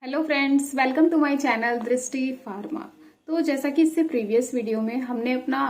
Hello friends, welcome to my channel Drishti pharma. तो जैसा कि इससे प्रीवियस वीडियो में हमने अपना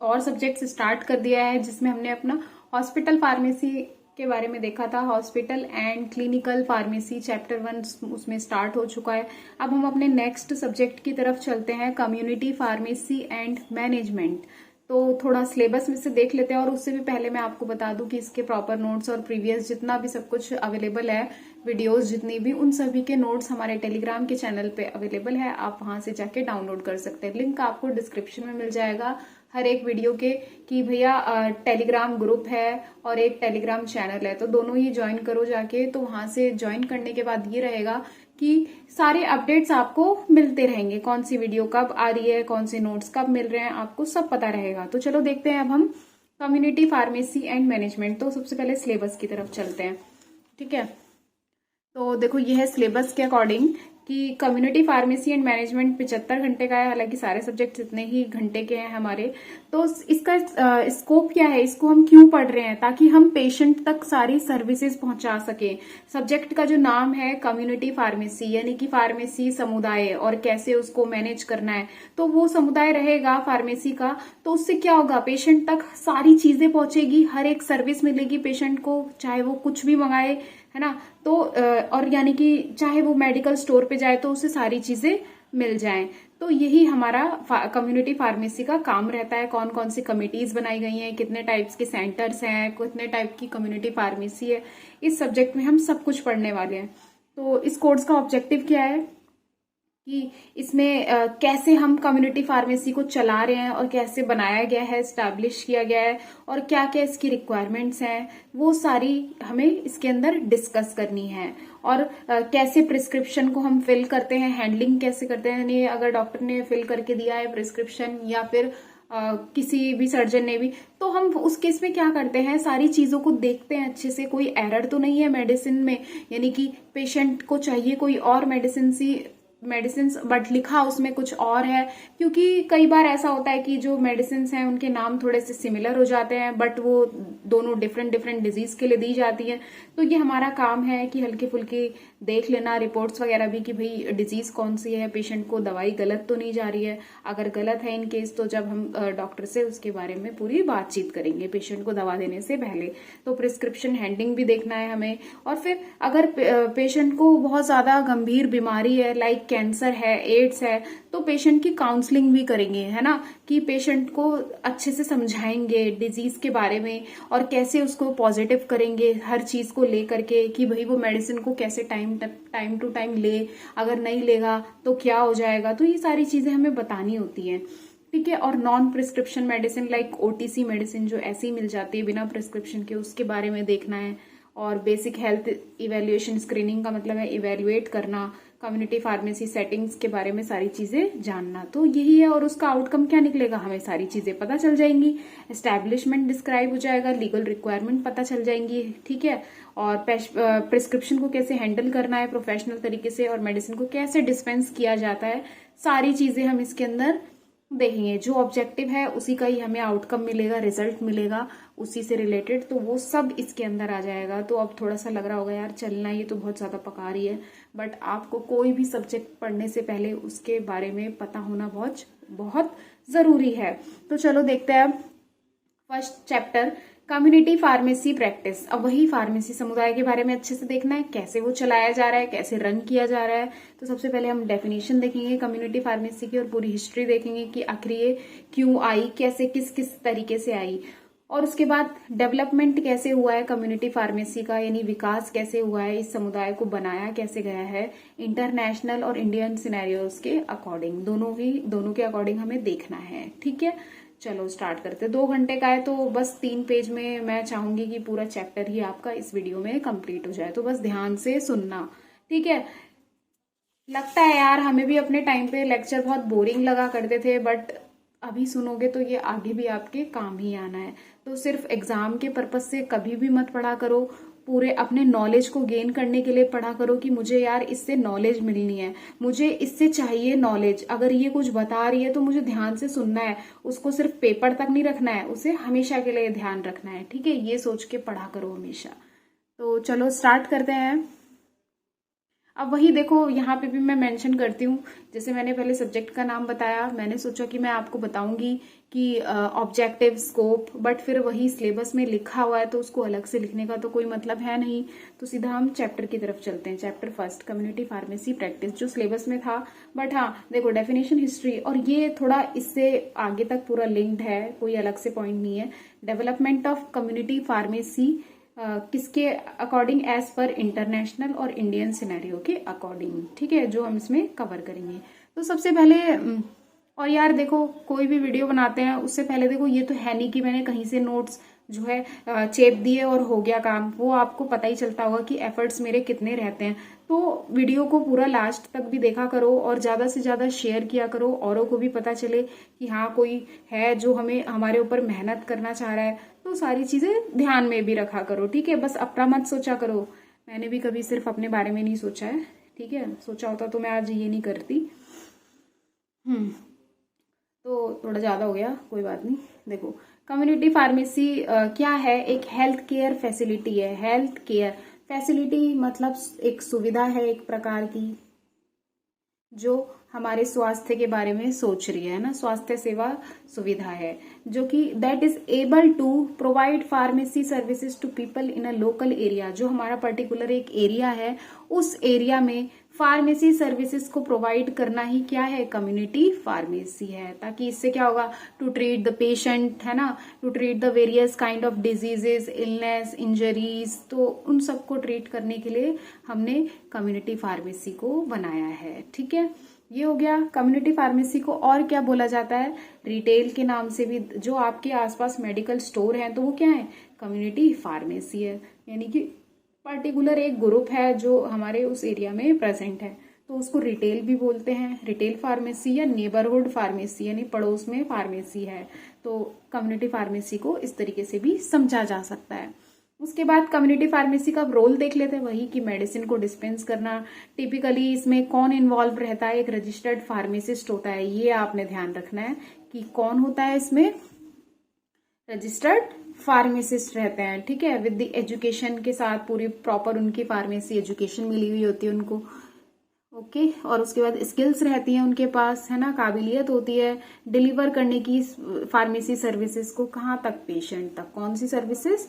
और सब्जेक्ट स्टार्ट कर दिया है, जिसमें हमने अपना हॉस्पिटल फार्मेसी के बारे में देखा था। Hospital and clinical pharmacy chapter 1 उसमें स्टार्ट हो चुका है। अब हम अपने नेक्स्ट सब्जेक्ट की तरफ चलते हैं, कम्युनिटी फार्मेसी एंड मैनेजमेंट। तो थोड़ा सिलेबस में से देख लेते हैं, और उससे भी पहले मैं आपको बता दूं कि इसके प्रॉपर नोट्स और प्रीवियस जितना भी सब कुछ अवेलेबल है, वीडियोस जितनी भी, उन सभी के नोट्स हमारे टेलीग्राम के चैनल पे अवेलेबल है। आप वहां से जाके डाउनलोड कर सकते हैं। लिंक आपको डिस्क्रिप्शन में मिल जाएगा हर एक वीडियो के, कि भैया टेलीग्राम ग्रुप है और एक टेलीग्राम चैनल है, तो दोनों ही ज्वाइन करो जाके। तो वहां से ज्वाइन करने के बाद ये रहेगा कि सारे अपडेट्स आपको मिलते रहेंगे, कौन सी वीडियो कब आ रही है, कौन से नोट्स कब मिल रहे हैं, आपको सब पता रहेगा। तो चलो देखते हैं अब हम कम्युनिटी फार्मेसी एंड मैनेजमेंट। तो सबसे पहले सिलेबस की तरफ चलते हैं, ठीक है। तो देखो, ये है सिलेबस के अकॉर्डिंग कि कम्युनिटी फार्मेसी एंड मैनेजमेंट 75 घंटे का है। हालांकि सारे सब्जेक्ट इतने ही घंटे के हैं हमारे। तो इसका स्कोप क्या है, इसको हम क्यों पढ़ रहे हैं? ताकि हम पेशेंट तक सारी सर्विसेज पहुंचा सके। सब्जेक्ट का जो नाम है कम्युनिटी फार्मेसी, यानी कि फार्मेसी समुदाय, और कैसे उसको मैनेज करना है। तो वो समुदाय रहेगा फार्मेसी का, तो उससे क्या होगा, पेशेंट तक सारी चीजें पहुंचेगी, हर एक सर्विस मिलेगी पेशेंट को, चाहे वो कुछ भी मंगाए, है ना। तो और यानी कि चाहे वो मेडिकल स्टोर पे जाए तो उसे सारी चीजें मिल जाएं। तो यही हमारा कम्युनिटी फार्मेसी का काम रहता है। कौन कौन सी कमिटीज बनाई गई हैं, कितने टाइप्स के सेंटर्स हैं, कितने टाइप की कम्युनिटी फार्मेसी है, इस सब्जेक्ट में हम सब कुछ पढ़ने वाले हैं। तो इस कोर्स का ऑब्जेक्टिव क्या है कि इसमें कैसे हम कम्युनिटी फार्मेसी को चला रहे हैं, और कैसे बनाया गया है, स्टैब्लिश किया गया है, और क्या क्या इसकी रिक्वायरमेंट्स हैं, वो सारी हमें इसके अंदर डिस्कस करनी है। और कैसे प्रिस्क्रिप्शन को हम फिल करते हैं, हैंडलिंग कैसे करते हैं। यानी अगर डॉक्टर ने फिल करके दिया है प्रिस्क्रिप्शन, या फिर किसी भी सर्जन ने भी, तो हम उस केस में क्या करते हैं, सारी चीजों को देखते हैं अच्छे से, कोई एरर तो नहीं है मेडिसिन में। यानी कि पेशेंट को चाहिए कोई और मेडिसिन बट लिखा उसमें कुछ और है। क्योंकि कई बार ऐसा होता है कि जो मेडिसिन हैं उनके नाम थोड़े से सिमिलर हो जाते हैं, बट वो दोनों डिफरेंट डिफरेंट डिजीज के लिए दी जाती है। तो ये हमारा काम है कि हल्की फुल्की देख लेना रिपोर्ट्स वगैरह भी, कि भाई डिजीज कौन सी है, पेशेंट को दवाई गलत तो नहीं जा रही है। अगर गलत है इन केस, तो जब हम डॉक्टर से उसके बारे में पूरी बातचीत करेंगे पेशेंट को दवा देने से पहले। तो प्रिस्क्रिप्शन हैंडलिंग भी देखना है हमें। और फिर अगर पेशेंट को बहुत ज्यादा गंभीर बीमारी है, लाइक कैंसर है, एड्स है, तो पेशेंट की काउंसलिंग भी करेंगे, है ना। कि पेशेंट को अच्छे से समझाएंगे डिजीज के बारे में, और कैसे उसको पॉजिटिव करेंगे हर चीज को लेकर के, कि भाई वो मेडिसिन को कैसे टाइम टू टाइम ले, अगर नहीं लेगा तो क्या हो जाएगा। तो ये सारी चीजें हमें बतानी होती हैं, ठीक है। और non prescription medicine like OTC medicine जो ऐसे ही मिल जाती है बिना प्रिस्क्रिप्शन के, उसके बारे में देखना है। और बेसिक हेल्थ इवेल्युएशन, स्क्रीनिंग का मतलब है इवेल्युएट करना, कम्युनिटी फार्मेसी सेटिंग्स के बारे में सारी चीजें जानना। तो यही है, और उसका आउटकम क्या निकलेगा, हमें सारी चीजें पता चल जाएंगी। एस्टैब्लिशमेंट डिस्क्राइब हो जाएगा, लीगल रिक्वायरमेंट पता चल जाएंगी, ठीक है। और प्रिस्क्रिप्शन को कैसे हैंडल करना है प्रोफेशनल तरीके से, और मेडिसिन को कैसे डिस्पेंस किया जाता है, सारी चीजें हम इसके अंदर देखेंगे। जो ऑब्जेक्टिव है उसी का ही हमें आउटकम मिलेगा, रिजल्ट मिलेगा उसी से रिलेटेड। तो वो सब इसके अंदर आ जाएगा। तो अब थोड़ा सा लग रहा होगा यार चलना ये तो बहुत ज्यादा पका रही है, बट आपको कोई भी सब्जेक्ट पढ़ने से पहले उसके बारे में पता होना बहुत बहुत जरूरी है। तो चलो देखते हैं first chapter, community pharmacy practice. अब वही फार्मेसी समुदाय के बारे में अच्छे से देखना है, कैसे वो चलाया जा रहा है, कैसे रन किया जा रहा है। तो सबसे पहले हम डेफिनेशन देखेंगे कम्युनिटी फार्मेसी की, और पूरी हिस्ट्री देखेंगे कि आखिर ये क्यों आई, कैसे किस किस तरीके से आई। और उसके बाद डेवलपमेंट कैसे हुआ है कम्युनिटी फार्मेसी का, यानी विकास कैसे हुआ है, इस समुदाय को बनाया कैसे गया है इंटरनेशनल और इंडियन सिनेरियोज के अकॉर्डिंग। दोनों के अकॉर्डिंग हमें देखना है, ठीक है। चलो स्टार्ट करते हैं। 2 घंटे का है, तो बस 3 पेज में मैं चाहूंगी कि पूरा चैप्टर ही आपका इस वीडियो में कंप्लीट हो जाए। तो बस ध्यान से सुनना, ठीक है। लगता है यार हमें भी अपने टाइम पे लेक्चर बहुत बोरिंग लगा करते थे, बट अभी सुनोगे तो ये आगे भी आपके काम ही आना है। तो सिर्फ एग्जाम के पर्पज से कभी भी मत पढ़ा करो, पूरे अपने नॉलेज को गेन करने के लिए पढ़ा करो, कि मुझे यार इससे नॉलेज मिलनी है, मुझे इससे चाहिए नॉलेज। अगर ये कुछ बता रही है तो मुझे ध्यान से सुनना है, उसको सिर्फ पेपर तक नहीं रखना है, उसे हमेशा के लिए ध्यान रखना है, ठीक है। ये सोच के पढ़ा करो हमेशा। तो चलो स्टार्ट करते हैं। अब वही देखो यहाँ पे भी मैं मेंशन करती हूँ, जैसे मैंने पहले सब्जेक्ट का नाम बताया, मैंने सोचा कि मैं आपको बताऊंगी कि ऑब्जेक्टिव स्कोप, बट फिर वही सिलेबस में लिखा हुआ है तो उसको अलग से लिखने का तो कोई मतलब है नहीं। तो सीधा हम चैप्टर की तरफ चलते हैं। Chapter first, community pharmacy practice, जो सिलेबस में था। बट हाँ देखो, डेफिनेशन, हिस्ट्री, और ये थोड़ा इससे आगे तक पूरा लिंक्ड है, कोई अलग से पॉइंट नहीं है। डेवलपमेंट ऑफ कम्युनिटी फार्मेसी किसके अकॉर्डिंग, एज पर इंटरनेशनल और इंडियन सिनेरियो के अकॉर्डिंग, ठीक है, जो हम इसमें कवर करेंगे। तो सबसे पहले और यार देखो, कोई भी वीडियो बनाते हैं उससे पहले देखो, ये तो है नहीं कि मैंने कहीं से नोट्स जो है चेप दिए और हो गया काम। वो आपको पता ही चलता होगा कि एफर्ट्स मेरे कितने रहते हैं। तो वीडियो को पूरा लास्ट तक भी देखा करो और ज्यादा से ज्यादा शेयर किया करो, औरों को भी पता चले कि हाँ कोई है जो हमें हमारे ऊपर मेहनत करना चाह रहा है। तो सारी चीजें ध्यान में भी रखा करो, ठीक है। बस अपना मत सोचा करो। मैंने भी कभी सिर्फ अपने बारे में नहीं सोचा है, ठीक है। सोचा होता तो मैं आज ये नहीं करती। तो थोड़ा ज्यादा हो गया, कोई बात नहीं। देखो, कम्युनिटी फार्मेसी क्या है? एक हेल्थ केयर फैसिलिटी है। हेल्थ केयर फैसिलिटी मतलब एक सुविधा है एक प्रकार की, जो हमारे स्वास्थ्य के बारे में सोच रही है ना। स्वास्थ्य सेवा सुविधा है जो कि that is able to provide pharmacy services to people in a local area. जो हमारा पर्टिकुलर एक एरिया है, उस एरिया में फार्मेसी सर्विसेज को प्रोवाइड करना ही क्या है? कम्युनिटी फार्मेसी है। ताकि इससे क्या होगा? टू ट्रीट द पेशेंट, है ना, to treat the various kind of diseases, illness, injuries. तो उन सबको ट्रीट करने के लिए हमने कम्युनिटी फार्मेसी को बनाया है, ठीक है। ये हो गया कम्युनिटी फार्मेसी को। और क्या बोला जाता है? रिटेल के नाम से भी। जो आपके आसपास मेडिकल स्टोर हैं तो वो क्या है? कम्युनिटी फार्मेसी है। यानी कि पर्टिकुलर एक ग्रुप है जो हमारे उस एरिया में प्रेजेंट है, तो उसको रिटेल भी बोलते हैं, रिटेल फार्मेसी, या नेबरहुड फार्मेसी, यानी पड़ोस में फार्मेसी है। तो कम्युनिटी फार्मेसी को इस तरीके से भी समझा जा सकता है। उसके बाद कम्युनिटी फार्मेसी का रोल देख लेते हैं, वही कि मेडिसिन को डिस्पेंस करना। टिपिकली इसमें कौन इन्वॉल्व रहता है? एक रजिस्टर्ड फार्मासिस्ट होता है। ये आपने ध्यान रखना है कि कौन होता है इसमें? रजिस्टर्ड फार्मासिस्ट रहते हैं, ठीक है, विद द एजुकेशन के साथ, पूरी प्रॉपर उनकी फार्मेसी एजुकेशन मिली हुई होती है उनको, ओके। और उसके बाद स्किल्स रहती हैं उनके पास, है ना, काबिलियत होती है डिलीवर करने की फार्मेसी सर्विसेज को। कहाँ तक? पेशेंट तक। कौन सी सर्विसेज?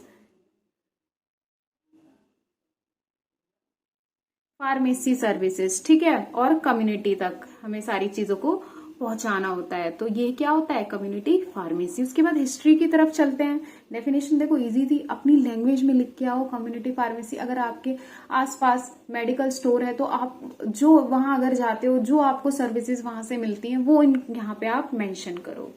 फार्मेसी सर्विसेज, ठीक है। और कम्युनिटी तक हमें सारी चीजों को पहुंचाना होता है। तो ये क्या होता है? Community pharmacy. उसके बाद हिस्ट्री की तरफ चलते हैं। डेफिनेशन देखो इजी थी, अपनी लैंग्वेज में लिख के आओ। कम्युनिटी फार्मेसी, अगर आपके आसपास मेडिकल स्टोर है तो आप जो वहां अगर जाते हो, जो आपको सर्विसेज वहां से मिलती हैं, वो यहाँ पे आप मेंशन करो,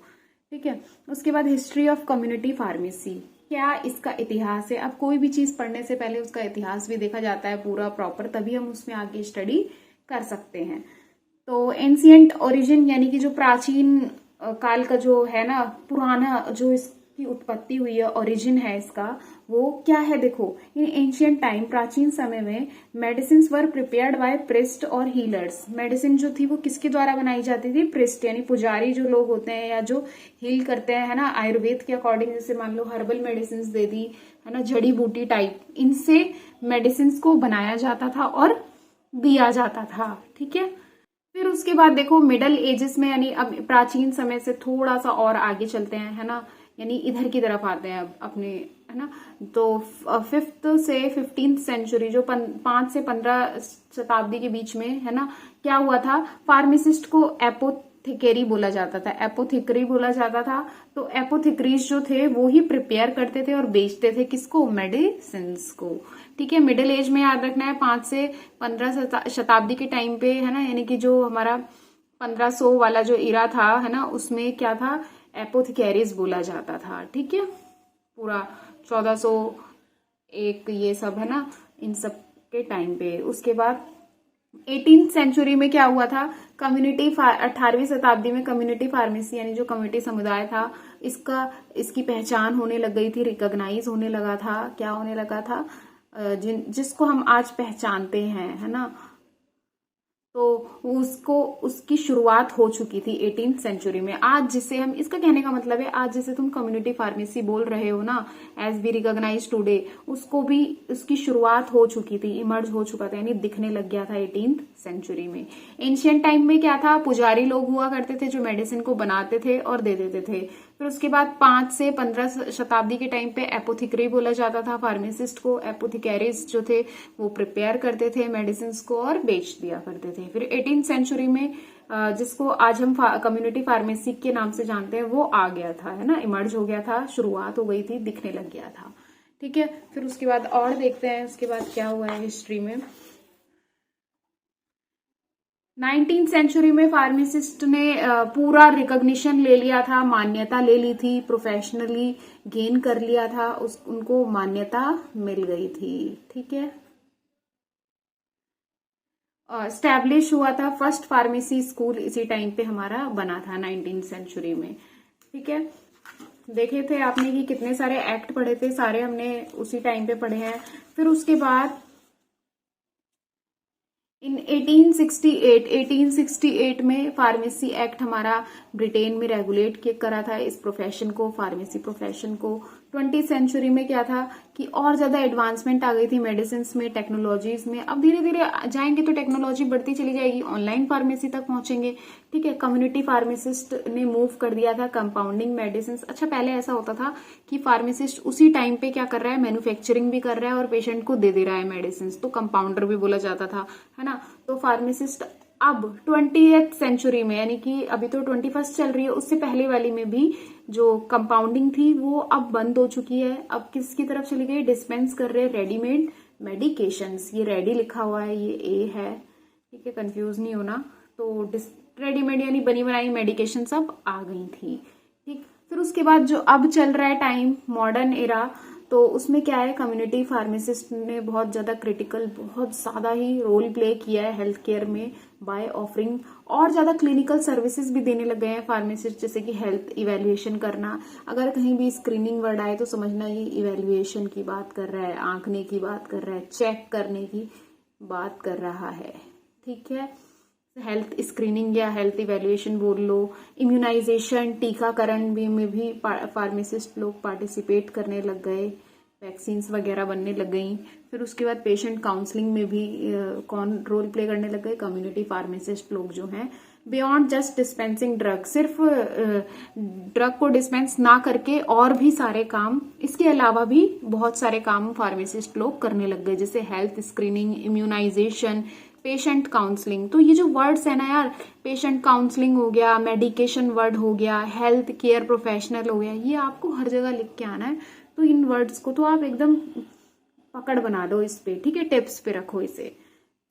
ठीक है। उसके बाद हिस्ट्री ऑफ कम्युनिटी फार्मेसी, क्या इसका इतिहास है। अब कोई भी चीज पढ़ने से पहले उसका इतिहास भी देखा जाता है पूरा प्रॉपर, तभी हम उसमें आगे स्टडी कर सकते हैं। तो एंशियंट ओरिजिन, यानी कि जो प्राचीन काल का जो है ना, पुराना जो इसकी उत्पत्ति हुई है, ओरिजिन है इसका, वो क्या है? देखो, इन एंशियंट टाइम, प्राचीन समय में, medicine were prepared by priest और हीलर्स। मेडिसिन जो थी वो किसके द्वारा बनाई जाती थी? प्रिस्ट, यानी पुजारी जो लोग होते हैं या जो हील करते हैं, है ना, आयुर्वेद के अकॉर्डिंग। जैसे मान लो हर्बल मेडिसिन दे दी, है ना, जड़ी बूटी टाइप, इनसे मेडिसिन को बनाया जाता था और दिया जाता था, ठीक है। फिर उसके बाद देखो मिडल एजेस में, यानी अब प्राचीन समय से थोड़ा सा और आगे चलते हैं, है ना, यानी इधर की तरफ आते हैं अब अपने, है ना। तो 5th से 15th सेंचुरी, जो 5 से 15 शताब्दी के बीच में, है ना, क्या हुआ था? फार्मासिस्ट को एपोथेकेरी बोला जाता था, एपोथेकेरी बोला जाता था। तो एपोथेकरीज जो थे वो ही प्रिपेयर करते थे और बेचते थे किसको? मेडिसिन को, ठीक है। मिडिल एज में याद रखना है 5 से 15 शताब्दी के टाइम पे, है ना, यानी कि जो हमारा 1500 वाला जो इरा था, है ना, उसमें क्या था? एपोथेकेरीज बोला जाता था, ठीक है। पूरा 1401 ये सब, है ना, इन सब के टाइम पे। उसके बाद 18th सेंचुरी में क्या हुआ था? 18वीं शताब्दी में कम्युनिटी फार्मेसी, यानी जो कम्युनिटी समुदाय था, इसकी पहचान होने लग गई थी, रिकॉग्नाइज होने लगा था। क्या होने लगा था? जिसको हम आज पहचानते हैं, है ना। तो उसको उसकी शुरुआत हो चुकी थी 18th सेंचुरी में। आज जिसे हम, इसका कहने का मतलब है आज जिसे तुम कम्युनिटी फार्मेसी बोल रहे हो ना, एज वी रिकॉग्नाइज टुडे, उसको भी उसकी शुरुआत हो चुकी थी, इमर्ज हो चुका था, यानी दिखने लग गया था 18th सेंचुरी में। एंशियंट टाइम में क्या था, पुजारी लोग हुआ करते थे जो मेडिसिन को बनाते थे और दे देते थे। फिर उसके बाद 5 से 15 शताब्दी के टाइम पे एपोथिकरी बोला जाता था फार्मासिस्ट को। एपोथिकरीज जो थे वो प्रिपेयर करते थे मेडिसिन को और बेच दिया करते थे। फिर 18th सेंचुरी में जिसको आज हम कम्युनिटी फार्मेसी के नाम से जानते हैं वो आ गया था, है ना, इमर्ज हो गया था, शुरुआत हो गई थी, दिखने लग गया था। ठीक है, फिर उसके बाद और देखते हैं उसके बाद क्या हुआ है हिस्ट्री में। 19th सेंचुरी में फार्मासिस्ट ने पूरा रिकॉग्निशन ले लिया था, मान्यता ले ली थी, प्रोफेशनली गेन कर लिया था, उनको मान्यता मिल गई थी। ठीक है, स्टैब्लिश हुआ था, फर्स्ट फार्मेसी स्कूल इसी टाइम पे हमारा बना था 19th सेंचुरी में। ठीक है, देखे थे आपने कि कितने सारे एक्ट पढ़े थे, सारे हमने उसी टाइम पे पढ़े हैं। फिर उसके बाद इन 1868 में फार्मेसी एक्ट हमारा ब्रिटेन में रेगुलेट करा था इस प्रोफेशन को, फार्मेसी प्रोफेशन को। 20th सेंचुरी में क्या था कि और ज्यादा एडवांसमेंट आ गई थी मेडिसिन में, टेक्नोलॉजीज में। अब धीरे धीरे जाएंगे तो टेक्नोलॉजी बढ़ती चली जाएगी, ऑनलाइन फार्मेसी तक पहुंचेंगे। ठीक है, कम्युनिटी फार्मासिस्ट ने मूव कर दिया था कंपाउंडिंग मेडिसिन। अच्छा, पहले ऐसा होता था कि फार्मासिस्ट उसी टाइम पे क्या कर रहा है, मैन्युफैक्चरिंग भी कर रहा है और पेशेंट को दे रहा है मेडिसिन, तो कंपाउंडर भी बोला जाता था, है ना। तो फार्मासिस्ट अब 20th सेंचुरी में, यानी कि अभी तो 21st चल रही है, उससे पहले वाली में भी जो कंपाउंडिंग थी वो अब बंद हो चुकी है। अब किसकी तरफ चली गई, डिस्पेंस कर रहे रेडीमेड मेडिकेशंस। ये रेडी लिखा हुआ है, ये ए है, ठीक है, कंफ्यूज नहीं होना। तो रेडीमेड यानी बनी बनाई मेडिकेशन अब आ गई थी। ठीक, फिर उसके बाद जो अब चल रहा है टाइम, मॉडर्न एरा, तो उसमें क्या है, कम्युनिटी फार्मासिस्ट ने बहुत ज्यादा क्रिटिकल, बहुत ज्यादा ही रोल प्ले किया है हेल्थ केयर में बाय ऑफरिंग और ज्यादा क्लिनिकल सर्विसेज भी देने लग गए हैं फार्मासिस्ट, जैसे कि हेल्थ इवेल्युएशन करना। अगर कहीं भी स्क्रीनिंग वर्ड आए तो समझना ये इवेल्युएशन की बात कर रहा है, आंकने की बात कर रहा है, चेक करने की बात कर रहा है। ठीक है, हेल्थ स्क्रीनिंग या हेल्थ इवेल्युएशन बोल लो। इम्यूनाइजेशन, टीकाकरण में भी फार्मासिस्ट लोग पार्टिसिपेट करने लग गए, वैक्सीन वगैरह बनने लग गई। फिर उसके बाद पेशेंट काउंसलिंग में भी कौन रोल प्ले करने लग गए, कम्युनिटी फार्मासिस्ट लोग जो हैं। बियॉन्ड जस्ट डिस्पेंसिंग ड्रग, सिर्फ ड्रग को डिस्पेंस ना करके और भी सारे काम, इसके अलावा भी बहुत सारे काम फार्मासिस्ट लोग करने लग गए, जैसे health screening, immunisation, patient counselling. तो ये जो वर्ड्स है ना यार, पेशेंट काउंसलिंग हो गया, मेडिकेशन वर्ड हो गया, हेल्थ केयर प्रोफेशनल हो गया, ये आपको हर जगह लिख के आना है। तो इन वर्ड्स को तो आप एकदम पकड़ बना दो इस पे, ठीक है, टिप्स पे रखो इसे।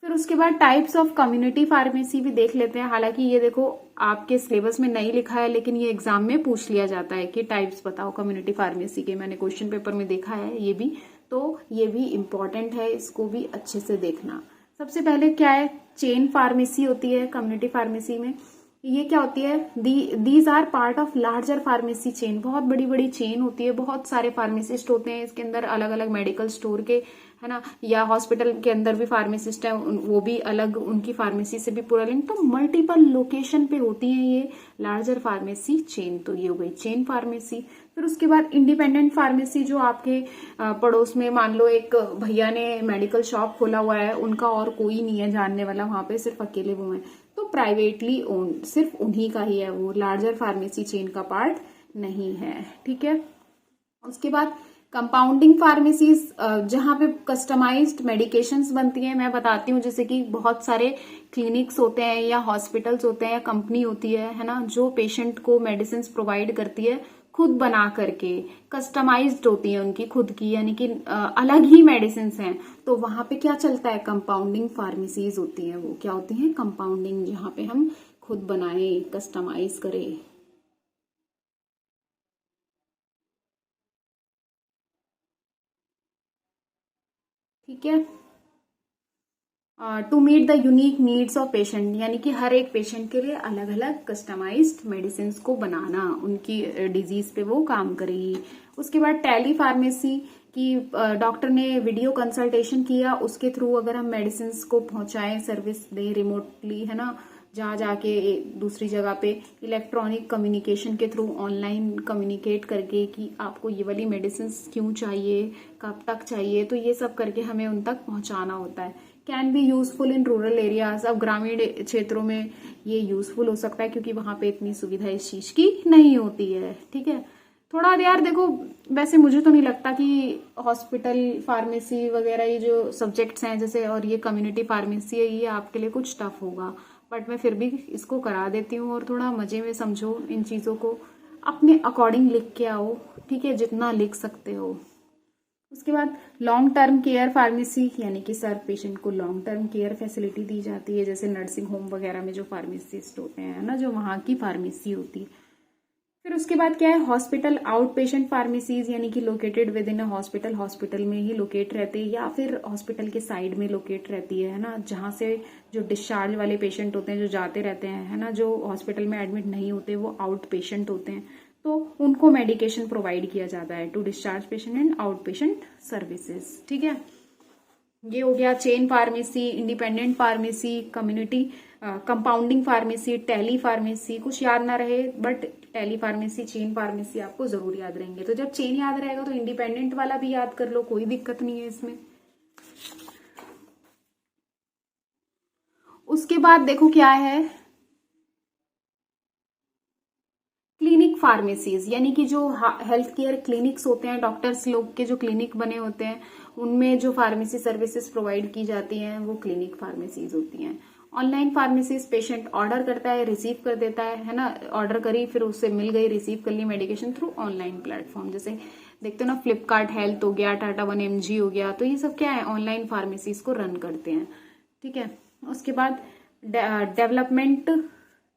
फिर उसके बाद टाइप्स ऑफ कम्युनिटी फार्मेसी भी देख लेते हैं। हालांकि ये देखो आपके सिलेबस में नहीं लिखा है, लेकिन ये एग्जाम में पूछ लिया जाता है कि टाइप्स बताओ कम्युनिटी फार्मेसी के। मैंने क्वेश्चन पेपर में देखा है ये भी, तो ये भी इम्पोर्टेंट है, इसको भी अच्छे से देखना। सबसे पहले क्या है, चेन फार्मेसी होती है कम्युनिटी फार्मेसी में। ये क्या होती है, these are part of larger pharmacy chain. बहुत बड़ी बड़ी चेन होती है, बहुत सारे फार्मासिस्ट होते हैं इसके अंदर, अलग अलग मेडिकल स्टोर के, है ना, या हॉस्पिटल के अंदर भी फार्मासिस्ट है, वो भी अलग, उनकी फार्मेसी से भी पूरा लिंक। तो मल्टीपल लोकेशन पे होती है ये लार्जर फार्मेसी चेन। तो ये हो गई चेन फार्मेसी। फिर उसके बाद इंडिपेंडेंट फार्मेसी, जो आपके पड़ोस में मान लो एक भैया ने मेडिकल शॉप खोला हुआ है, उनका और कोई नहीं है जानने वाला वहां पे, सिर्फ अकेले वो है, तो प्राइवेटली ओन्ड, सिर्फ उन्हीं का ही है, वो लार्जर फार्मेसी चेन का पार्ट नहीं है। ठीक है, उसके बाद कंपाउंडिंग फार्मेसीज, जहां पे कस्टमाइज्ड मेडिकेशंस बनती हैं, मैं बताती हूँ, जैसे कि बहुत सारे क्लिनिक्स होते हैं या हॉस्पिटल्स होते हैं या कंपनी होती है ना, जो पेशेंट को मेडिसिन प्रोवाइड करती है खुद बना करके, कस्टमाइज्ड होती है उनकी खुद की, यानी कि अलग ही मेडिसिन हैं। तो वहां पे क्या चलता है, कंपाउंडिंग फार्मेसीज होती हैं। वो क्या होती हैं, कंपाउंडिंग, जहां पे हम खुद बनाए, कस्टमाइज करें। ठीक है, to meet the unique needs of patient, यानी कि हर एक पेशेंट के लिए अलग अलग कस्टमाइज्ड मेडिसिन को बनाना, उनकी डिजीज पे वो काम करेगी। उसके बाद टेली फार्मेसी कि डॉक्टर ने वीडियो कंसल्टेशन किया, उसके थ्रू अगर हम मेडिसिन को पहुंचाएं, सर्विस दें रिमोटली, है ना, जहाँ जाके दूसरी जगह पे इलेक्ट्रॉनिक कम्युनिकेशन के थ्रू ऑनलाइन कम्युनिकेट करके कि आपको ये वाली मेडिसिन क्यों चाहिए, कब तक चाहिए, तो ये सब करके हमें उन तक पहुंचाना होता है। Can be useful in rural areas. अब ग्रामीण क्षेत्रों में ये यूजफुल हो सकता है क्योंकि वहां पे इतनी सुविधा इस चीज की नहीं होती है। ठीक है, थोड़ा यार देखो, वैसे मुझे तो नहीं लगता कि हॉस्पिटल फार्मेसी वगैरह ये जो सब्जेक्ट्स हैं जैसे, और ये कम्युनिटी फार्मेसी है, ये आपके लिए कुछ टफ होगा, बट मैं फिर भी इसको करा देती हूँ। और थोड़ा मजे में समझो इन चीजों को, अपने अकॉर्डिंग लिख के आओ, ठीक है, जितना लिख सकते हो। उसके बाद लॉन्ग टर्म केयर फार्मेसी, यानी कि सर पेशेंट को लॉन्ग टर्म केयर फैसिलिटी दी जाती है, जैसे नर्सिंग होम वगैरह में जो फार्मासिस्ट होते हैं ना, जो वहां की फार्मेसी होती है। फिर उसके बाद क्या है, हॉस्पिटल आउट पेशेंट फार्मेसीज, यानी कि located with in a hospital, hospital में ही लोकेट रहते हैं या फिर हॉस्पिटल के साइड में लोकेट रहती है ना, जहां से जो डिस्चार्ज वाले पेशेंट होते हैं जो जाते रहते हैं, है ना, जो हॉस्पिटल में एडमिट नहीं होते वो आउट पेशेंट होते हैं, तो उनको मेडिकेशन प्रोवाइड किया जाता है to discharge patient and outpatient services. ठीक है, ये हो गया chain pharmacy, independent pharmacy, community compounding pharmacy, telepharmacy. कुछ याद ना रहे but telepharmacy, chain pharmacy आपको जरूर याद रहेंगे। तो जब चेन याद रहेगा तो इंडिपेंडेंट वाला भी याद कर लो, कोई दिक्कत नहीं है इसमें। उसके बाद देखो क्या है, क्लिनिक फार्मेसीज, यानी कि जो हेल्थ केयर क्लिनिक्स होते हैं, डॉक्टर्स लोग के जो क्लिनिक बने होते हैं, उनमें जो फार्मेसी सर्विसेज प्रोवाइड की जाती हैं वो क्लिनिक फार्मेसीज होती हैं। ऑनलाइन फार्मेसीज, पेशेंट ऑर्डर करता है, रिसीव कर देता है ना, ऑर्डर करी फिर उससे मिल गई, रिसीव कर ली मेडिकेशन थ्रू ऑनलाइन प्लेटफॉर्म, जैसे देखते हो ना, फ्लिपकार्ट हेल्थ हो गया, टाटा 1mg हो गया, तो ये सब क्या है, ऑनलाइन फार्मेसीज को रन करते हैं। ठीक है, उसके बाद डेवलपमेंट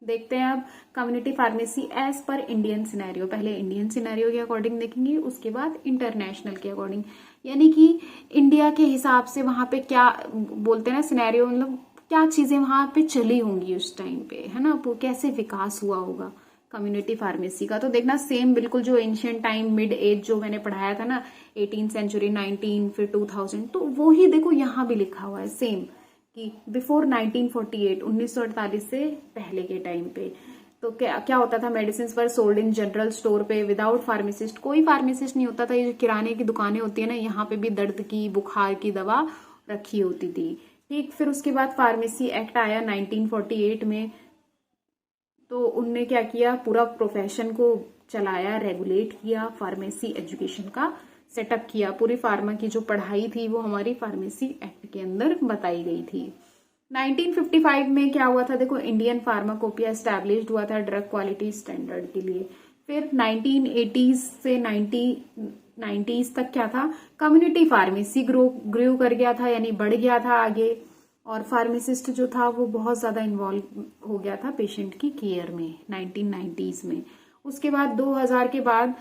देखते हैं अब, community pharmacy as per Indian scenario. पहले इंडियन सिनेरियो के अकॉर्डिंग देखेंगे, उसके बाद इंटरनेशनल के अकॉर्डिंग, यानी कि इंडिया के हिसाब से वहां पे क्या बोलते हैं ना, सिनेरियो मतलब क्या चीजें वहां पे चली होंगी उस टाइम पे, है ना, वो कैसे विकास हुआ होगा कम्युनिटी फार्मेसी का। तो देखना सेम बिल्कुल जो एंशियंट टाइम, मिड एज जो मैंने पढ़ाया था ना, 18th सेंचुरी, 19 फिर 2000, तो वो ही देखो यहाँ भी लिखा हुआ है सेम कि बिफोर 1948, 1948 से पहले के टाइम पे तो क्या क्या होता था, मेडिसिन पर सोल्ड इन जनरल स्टोर पे विदाउट फार्मासिस्ट, कोई फार्मासिस्ट नहीं होता था। ये जो किराने की दुकानें होती है ना, यहाँ पे भी दर्द की, बुखार की दवा रखी होती थी। ठीक, फिर उसके बाद फार्मेसी एक्ट आया 1948 में, तो उनने क्या किया, पूरा प्रोफेशन को चलाया, रेगुलेट किया, फार्मेसी एजुकेशन का सेटअप किया। पूरी फार्मा की जो पढ़ाई थी वो हमारी फार्मेसी एक्ट के अंदर बताई गई थी। 1955 में क्या हुआ था, देखो, इंडियन फार्माकोपिया एस्टैब्लिश्ड हुआ था ड्रग क्वालिटी स्टैंडर्ड के लिए। फिर 1980s से 1990s तक क्या था, कम्युनिटी फार्मेसी ग्रो कर गया था, यानी बढ़ गया था आगे, और फार्मासिस्ट जो था वो बहुत ज्यादा इन्वॉल्व हो गया था पेशेंट की केयर में 1990s में। उसके बाद 2000 के बाद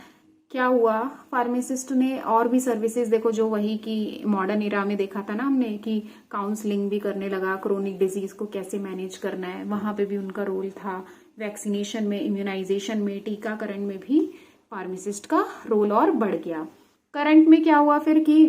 क्या हुआ, फार्मासिस्ट ने और भी सर्विसेज, देखो जो वही की मॉडर्न इरा में देखा था ना हमने कि काउंसलिंग भी करने लगा, क्रोनिक डिजीज को कैसे मैनेज करना है, वहां पे भी उनका रोल था। वैक्सीनेशन में, इम्यूनाइजेशन में, टीकाकरण में भी फार्मासिस्ट का रोल और बढ़ गया। करंट में क्या हुआ फिर कि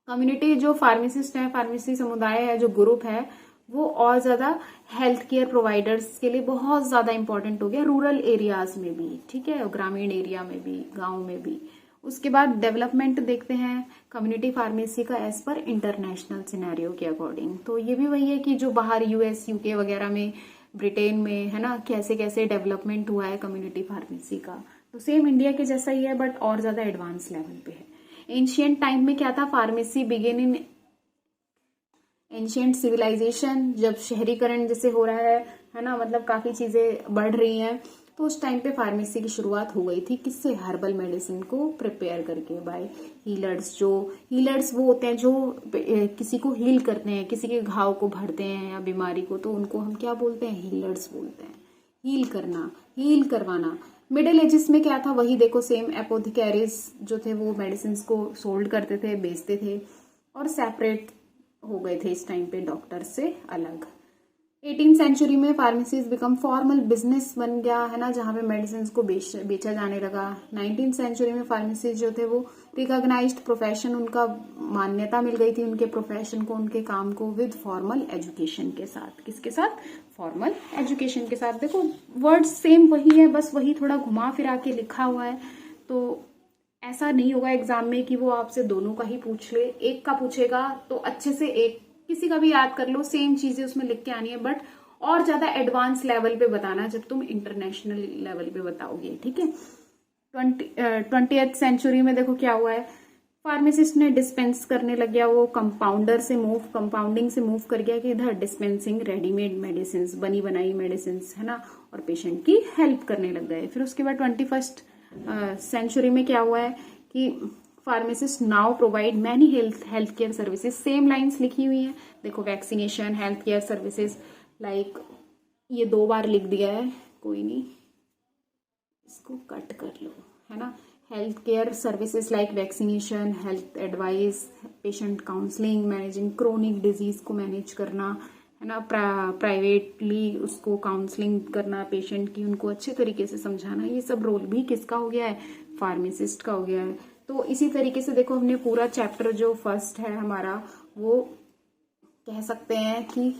कम्युनिटी जो फार्मासिस्ट है, फार्मेसी समुदाय है, जो ग्रुप है, वो और ज्यादा हेल्थ केयर प्रोवाइडर्स के लिए बहुत ज्यादा इंपॉर्टेंट हो गया, रूरल एरियाज में भी, ठीक है, ग्रामीण एरिया में भी, गांव में भी। उसके बाद डेवलपमेंट देखते हैं कम्युनिटी फार्मेसी का एज पर इंटरनेशनल सिनेरियो के अकॉर्डिंग। तो ये भी वही है कि जो बाहर यूएस, यूके वगैरह में, ब्रिटेन में, है ना, कैसे कैसे डेवलपमेंट हुआ है कम्युनिटी फार्मेसी का, तो सेम इंडिया के जैसा ही है बट और ज्यादा एडवांस लेवल पे है। एंशियंट टाइम में क्या था, pharmacy begin in ancient civilisation, जब शहरीकरण जैसे हो रहा है ना, मतलब काफी चीजें बढ़ रही हैं, तो उस टाइम पे फार्मेसी की शुरुआत हो गई थी, किससे, हर्बल मेडिसिन को प्रिपेयर करके बाय हीलर्स। जो हीलर्स वो होते हैं जो किसी को हील करते हैं, किसी के घाव को भरते हैं या बीमारी को, तो उनको हम क्या बोलते हैं, हीलर्स बोलते हैं। हील करना, हील करवाना। मिडिल एजेस में क्या था, वही देखो सेम, एपोथिकेरिस जो थे वो मेडिसिन को सोल्ड करते थे, बेचते थे, और सेपरेट हो गए थे इस टाइम पे डॉक्टर से अलग। 18th सेंचुरी में फार्मेसीज बिकम फॉर्मल बिजनेस बन गया है ना, जहाँ पे मेडिसिन को बेचा जाने लगा। 19th सेंचुरी में फार्मेसीज जो थे वो रिकॉग्नाइज्ड प्रोफेशन, उनका मान्यता मिल गई थी उनके प्रोफेशन को, उनके काम को, विद फॉर्मल एजुकेशन के साथ। किसके साथ? फॉर्मल एजुकेशन के साथ। देखो वर्ड सेम वही है, बस वही थोड़ा घुमा फिरा के लिखा हुआ है। तो ऐसा नहीं होगा एग्जाम में कि वो आपसे दोनों का ही पूछ ले, एक का पूछेगा तो अच्छे से एक किसी का भी याद कर लो, सेम चीजें उसमें लिख के आनी है, बट और ज्यादा एडवांस लेवल पे बताना जब तुम इंटरनेशनल लेवल पे बताओगे, ठीक है। 20th सेंचुरी में देखो क्या हुआ है, फार्मासिस्ट ने डिस्पेंस करने लग गया, वो कंपाउंडिंग से मूव कर गया कि इधर डिस्पेंसिंग रेडीमेड मेडिसिन, बनी बनाई मेडिसिन है ना, और पेशेंट की हेल्प करने लग गए। फिर उसके बाद 21st सेंचुरी में क्या हुआ है कि pharmacist now provide many health care services. Same lines लिखी हुई हैं, देखो vaccination, health care services, like ये 2 बार लिख दिया है, कोई नहीं इसको कट कर लो, है ना। Health care services like vaccination, health advice, patient counselling, managing chronic disease को मैनेज करना, है ना, प्राइवेटली उसको काउंसलिंग करना पेशेंट की, उनको अच्छे तरीके से समझाना, ये सब रोल भी किसका हो गया है? फार्मासिस्ट का हो गया है। तो इसी तरीके से देखो हमने पूरा चैप्टर जो फर्स्ट है हमारा, वो कह सकते हैं कि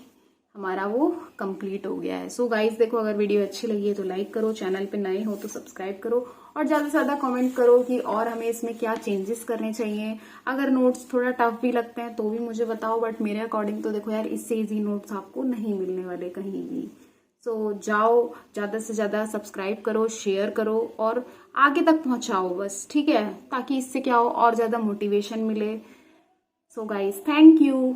हमारा वो कंप्लीट हो गया है। सो गाइस देखो, अगर वीडियो अच्छी लगी है तो लाइक करो, चैनल पे नए हो तो सब्सक्राइब करो, और ज्यादा से ज्यादा कमेंट करो कि और हमें इसमें क्या चेंजेस करने चाहिए। अगर नोट्स थोड़ा टफ भी लगते हैं तो भी मुझे बताओ, बट मेरे अकॉर्डिंग तो देखो यार, इससे इजी नोट्स आपको नहीं मिलने वाले कहीं भी। सो जाओ, ज्यादा से ज्यादा सब्सक्राइब करो, शेयर करो और आगे तक पहुंचाओ बस, ठीक है, ताकि इससे क्या हो, और ज्यादा मोटिवेशन मिले। So guys thank you.